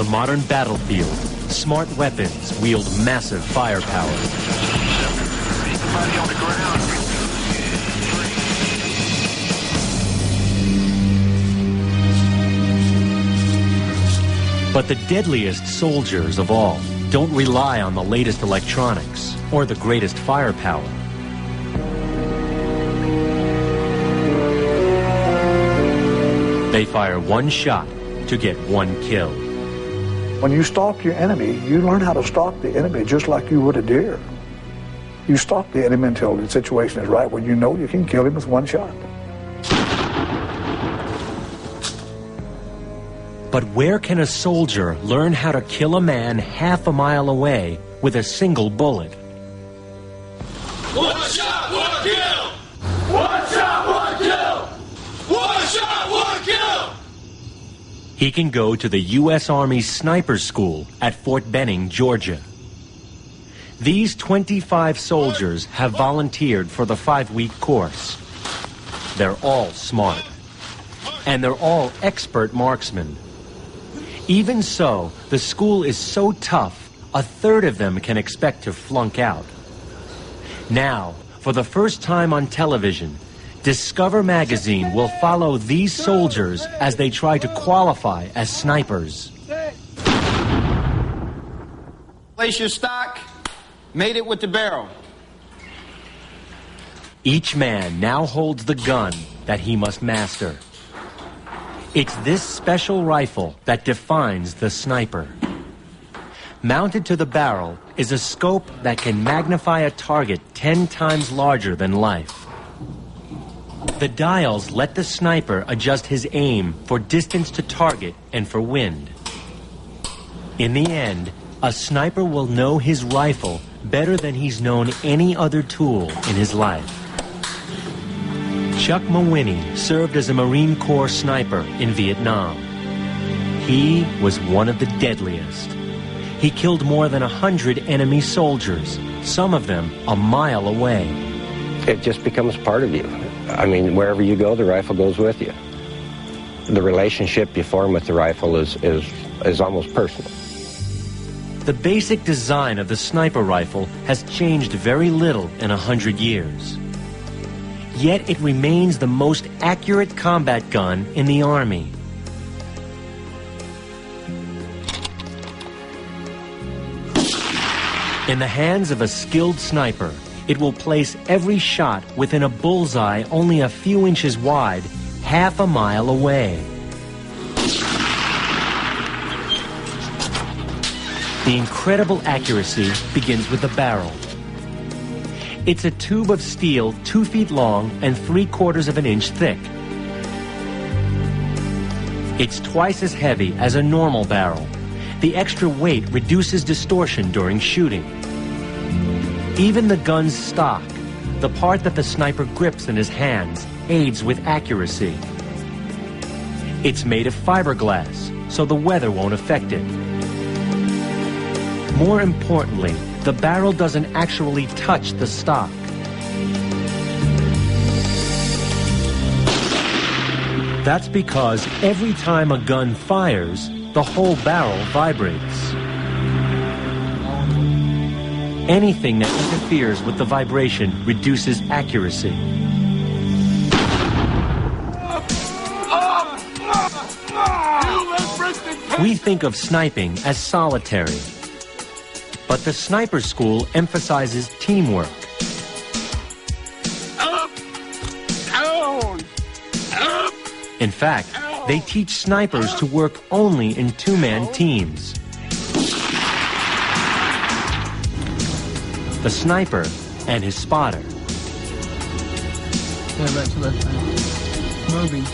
the modern battlefield, smart weapons wield massive firepower. Somebody on the ground. But the deadliest soldiers of all don't rely on the latest electronics or the greatest firepower. They fire one shot to get one kill. When you stalk your enemy, you learn how to stalk the enemy just like you would a deer. You stalk the enemy until the situation is right where you know you can kill him with one shot. But where can a soldier learn how to kill a man half a mile away with a single bullet? One shot, one kill! One shot, one kill! One shot, one kill! He can go to the U.S. Army Sniper School at Fort Benning, Georgia. These 25 soldiers have volunteered for the 5-week course. They're all smart, and they're all expert marksmen. Even so, the school is so tough, a third of them can expect to flunk out. Now, for the first time on television, Discover magazine will follow these soldiers as they try to qualify as snipers. Place your stock, made it with the barrel. Each man now holds the gun that he must master. It's this special rifle that defines the sniper. Mounted to the barrel is a scope that can magnify a target 10 times larger than life. The dials let the sniper adjust his aim for distance to target and for wind. In the end, a sniper will know his rifle better than he's known any other tool in his life. Chuck Mawhinney served as a Marine Corps sniper in Vietnam. He was one of the deadliest. He killed more than 100 enemy soldiers, some of them a mile away. It just becomes part of you. I mean, wherever you go, the rifle goes with you. The relationship you form with the rifle is almost personal. The basic design of the sniper rifle has changed very little in 100 years. Yet it remains the most accurate combat gun in the Army. In the hands of a skilled sniper, it will place every shot within a bullseye only a few inches wide, half a mile away. The incredible accuracy begins with the barrel. It's a tube of steel 2 feet long and 3/4 of an inch thick. It's twice as heavy as a normal barrel. The extra weight reduces distortion during shooting. Even the gun's stock, the part that the sniper grips in his hands, aids with accuracy. It's made of fiberglass, so the weather won't affect it. More importantly, the barrel doesn't actually touch the stock. That's because every time a gun fires, the whole barrel vibrates. Anything that interferes with the vibration reduces accuracy. We think of sniping as solitary, but the sniper school emphasizes teamwork. Up, down, up. In fact, they teach snipers to work only in 2-man teams. The sniper and his spotter. Moving.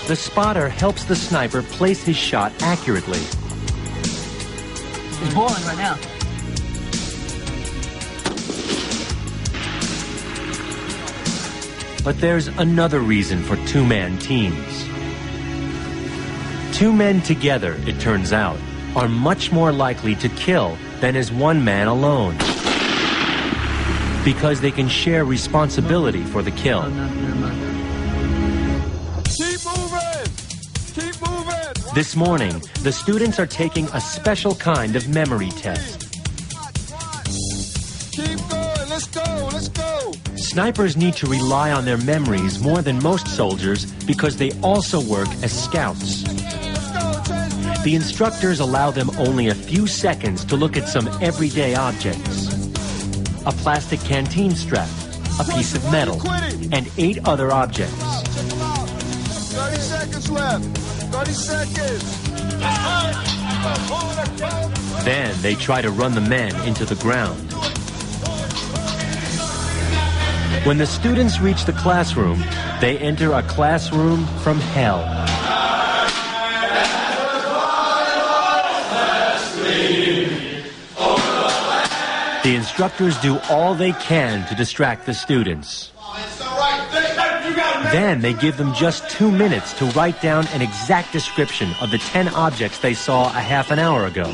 The spotter helps the sniper place his shot accurately. It's boiling right now. But there's another reason for 2-man teams. 2 men together, it turns out, are much more likely to kill than as 1 man alone. Because they can share responsibility for the kill. Keep moving! Keep moving! This morning, the students are taking a special kind of memory test. Keep going. Let's go. Let's go. Snipers need to rely on their memories more than most soldiers because they also work as scouts. The instructors allow them only a few seconds to look at some everyday objects. A plastic canteen strap, a piece of metal, and 8 other objects. 30 seconds left. 30 seconds. Then they try to run the men into the ground. When the students reach the classroom, they enter a classroom from hell. The instructors do all they can to distract the students. Then they give them just 2 minutes to write down an exact description of the 10 objects they saw a half an hour ago.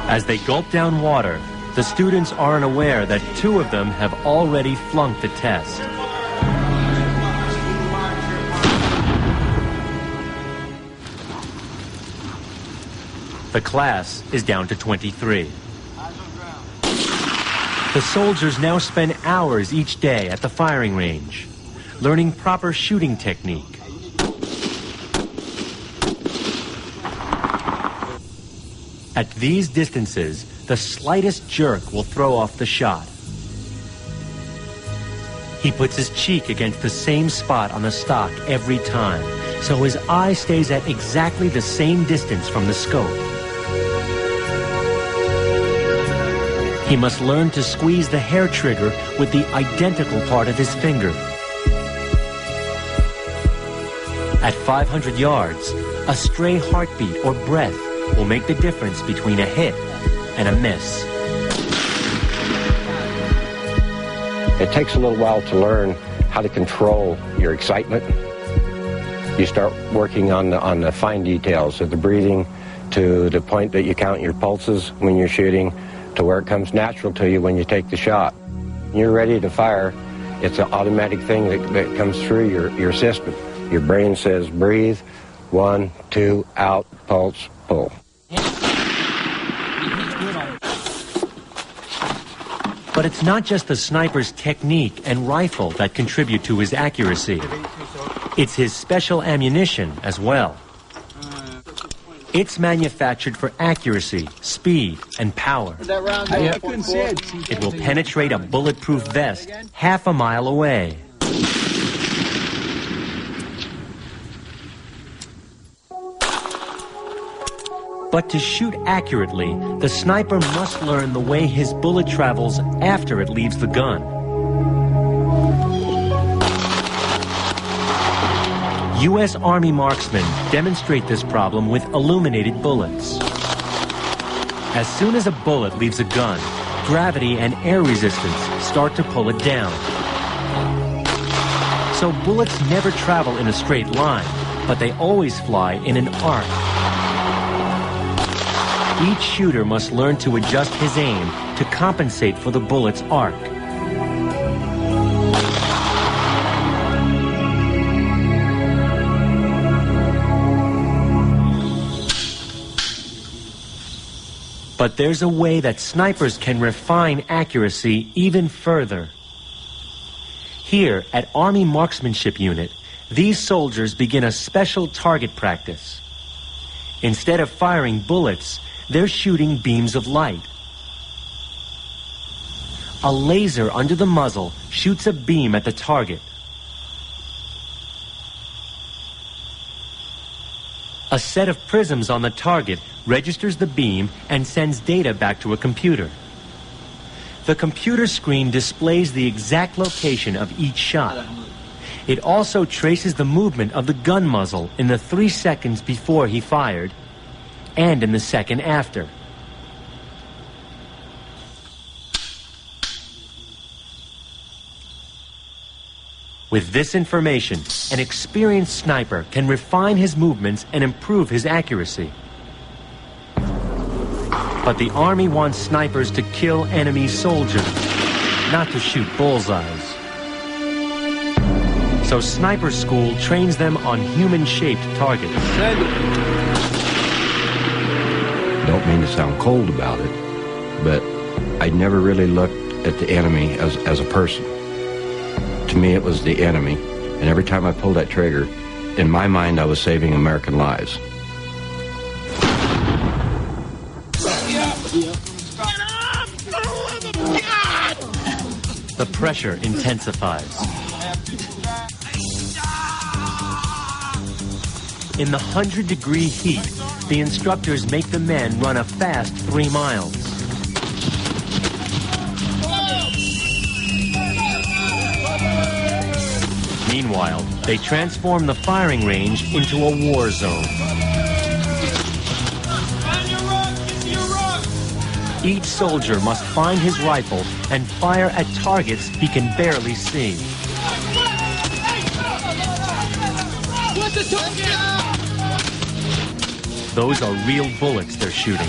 As they gulp down water, the students aren't aware that 2 of them have already flunked the test. The class is down to 23. The soldiers now spend hours each day at the firing range, learning proper shooting technique. At these distances, the slightest jerk will throw off the shot. He puts his cheek against the same spot on the stock every time, so his eye stays at exactly the same distance from the scope. He must learn to squeeze the hair trigger with the identical part of his finger. At 500 yards, a stray heartbeat or breath will make the difference between a hit and a miss. It takes a little while to learn how to control your excitement. You start working on the fine details of the breathing, to the point that you count your pulses when you're shooting, to where it comes natural to you when you take the shot. You're ready to fire. It's an automatic thing that comes through your system. Your brain says breathe, 1, 2, out, pulse, pull. But it's not just the sniper's technique and rifle that contribute to his accuracy. It's his special ammunition as well. It's manufactured for accuracy, speed, and power. It will penetrate a bulletproof vest half a mile away. But to shoot accurately, the sniper must learn the way his bullet travels after it leaves the gun. U.S. Army marksmen demonstrate this problem with illuminated bullets. As soon as a bullet leaves a gun, gravity and air resistance start to pull it down. So bullets never travel in a straight line, but they always fly in an arc. Each shooter must learn to adjust his aim to compensate for the bullet's arc. But there's a way that snipers can refine accuracy even further. Here at Army Marksmanship Unit, these soldiers begin a special target practice. Instead of firing bullets, they're shooting beams of light. A laser under the muzzle shoots a beam at the target. A set of prisms on the target registers the beam and sends data back to a computer. The computer screen displays the exact location of each shot. It also traces the movement of the gun muzzle in the 3 seconds before he fired and in the second after. With this information, an experienced sniper can refine his movements and improve his accuracy. But the Army wants snipers to kill enemy soldiers, not to shoot bullseyes. So Sniper School trains them on human-shaped targets. Don't mean to sound cold about it, but I never really looked at the enemy as a person. To me, it was the enemy, and every time I pulled that trigger, in my mind, I was saving American lives. The pressure intensifies. In the 100-degree heat, the instructors make the men run a fast 3 miles. Meanwhile, they transform the firing range into a war zone. Each soldier must find his rifle and fire at targets he can barely see. Those are real bullets they're shooting.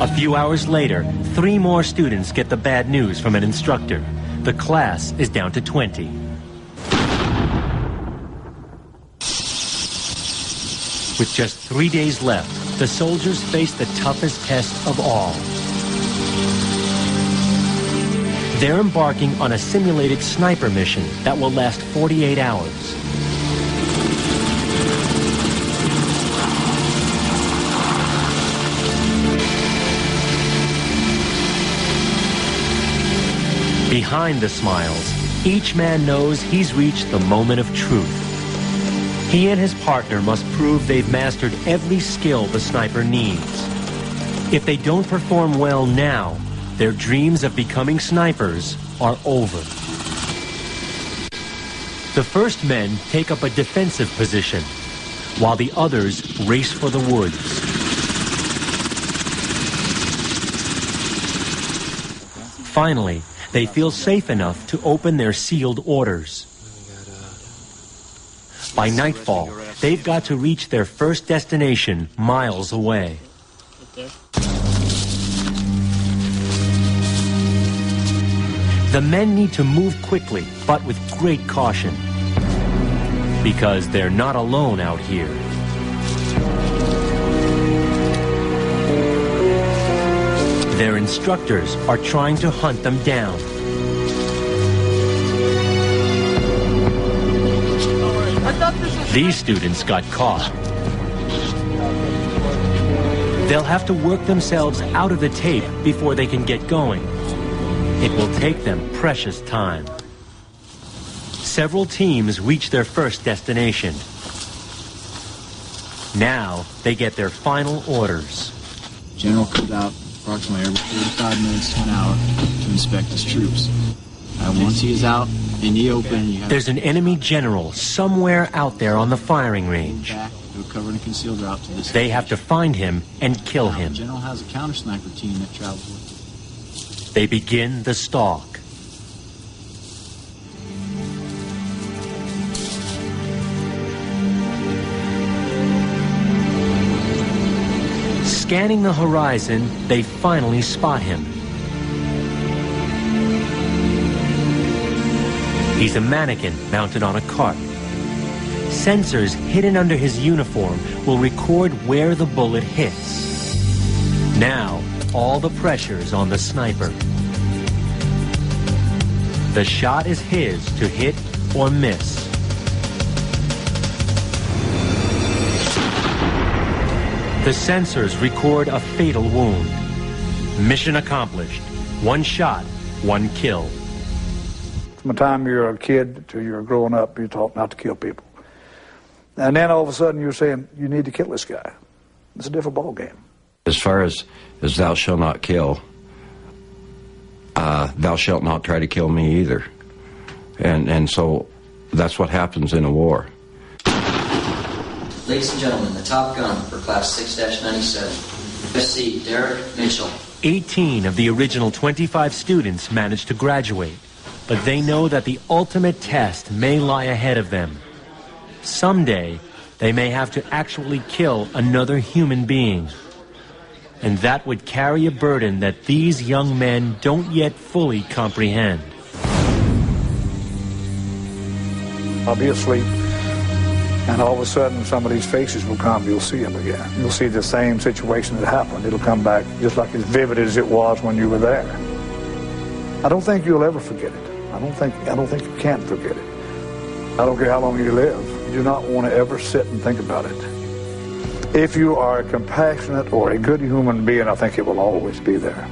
A few hours later, 3 more students get the bad news from an instructor. The class is down to 20. With just 3 days left, the soldiers face the toughest test of all. They're embarking on a simulated sniper mission that will last 48 hours. Behind the smiles, each man knows he's reached the moment of truth. He and his partner must prove they've mastered every skill the sniper needs. If they don't perform well now, their dreams of becoming snipers are over. The first men take up a defensive position, while the others race for the woods. Finally, they feel safe enough to open their sealed orders. By nightfall, they've got to reach their first destination miles away. The men need to move quickly, but with great caution, because they're not alone out here. Their instructors are trying to hunt them down. These students got caught. They'll have to work themselves out of the tape before they can get going. It will take them precious time. Several teams reach their first destination. Now they get their final orders. General comes out approximately every 45 minutes to an hour to inspect his troops. Once he is out in the open, there's an enemy general somewhere out there on the firing range. They have to find him and kill him. The general has a counter sniper team that travels with him. They begin the stalk. Scanning the horizon, they finally spot him. He's a mannequin mounted on a cart. Sensors hidden under his uniform will record where the bullet hits. Now, all the pressure's on the sniper. The shot is his to hit or miss. The sensors record a fatal wound. Mission accomplished. 1 shot, 1 kill. From the time you're a kid till you're growing up, you're taught not to kill people. And then all of a sudden you're saying, you need to kill this guy. It's a different ball game. As far as thou shalt not kill, thou shalt not try to kill me either. And so that's what happens in a war. Ladies and gentlemen, the top gun for Class 6-97, SC Derek Mitchell. 18 of the original 25 students managed to graduate. but they know that the ultimate test may lie ahead of them. Someday, they may have to actually kill another human being. And that would carry a burden that these young men don't yet fully comprehend. I'll be asleep, and all of a sudden some of these faces will come, you'll see them again. You'll see the same situation that happened. It'll come back just like as vivid as it was when you were there. I don't think you'll ever forget it. I don't think you can forget it. I don't care how long you live. You do not want to ever sit and think about it. If you are a compassionate or a good human being, I think it will always be there.